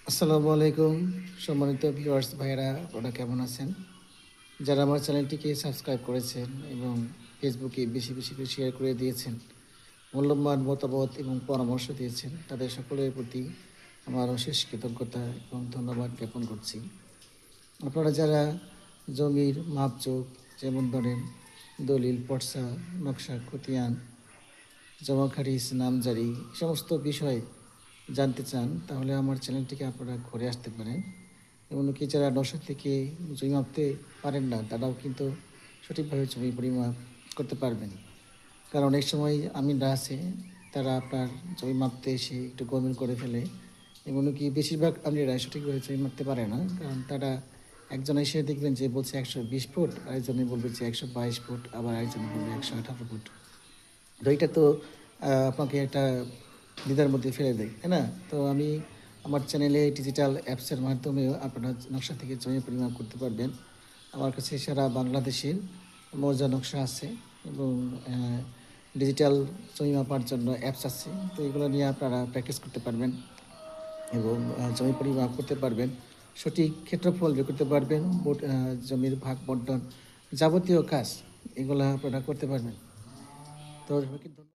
আসসালামু আলাইকুম সম্মানিত ভিউয়ার্স ভাইয়েরা, আপনারা কেমন আছেন? যারা আমার চ্যানেলটিকে সাবস্ক্রাইব করেছেন এবং ফেসবুকে বেশি বেশি করে শেয়ার করে দিয়েছেন, মূল্যবান মতামত এবং পরামর্শ দিয়েছেন, তাদের সকলের প্রতি আমার অশেষ কৃতজ্ঞতা এবং ধন্যবাদ জ্ঞাপন করছি। আপনারা যারা জমির মাপজোক, যেমন ধরেন দলিল, পট্সা, নকশা, খতিয়ান, জমা খারিজ, নামজারি সমস্ত বিষয় জানতে চান, তাহলে আমার চ্যানেলটিকে আপনারা ঘুরে আসতে পারেন। এমনকি যারা নকশা থেকে জমি মাপতে পারেন না, তারাও কিন্তু সঠিকভাবে জমি পরিমাপ করতে পারবেন। কারণ অনেক সময় আমিনরা আছে, তারা আপনার জমি মাপতে এসে একটু গোলমেল করে ফেলে। এমনকি বেশিরভাগ আমিরা সঠিকভাবে জমি মাপতে পারে না, কারণ তারা একজন এসে দেখবেন যে বলছে 120 ফুট, আরেকজনে বলবে যে 122 ফুট, আবার আরেকজনে বলবে 118 ফুট। তো এইটা তো আপনাকে একটা দ্বিধার মধ্যে ফেলে দেয়, তাই না? তো আমি আমার চ্যানেলে ডিজিটাল অ্যাপসের মাধ্যমেও আপনারা নকশা থেকে জমি পরিমাপ করতে পারবেন। আমার কাছে সারা বাংলাদেশের মৌজা নকশা আছে এবং ডিজিটাল জমি মাপার জন্য অ্যাপস আছে। তো এগুলো নিয়ে আপনারা প্র্যাকটিস করতে পারবেন এবং জমি পরিমাপ করতে পারবেন। সঠিক ক্ষেত্রফল বের করতে পারবেন, জমির ভাগ বন্টন, যাবতীয় কাজ এগুলা আপনারা করতে পারবেন। তো সবাইকে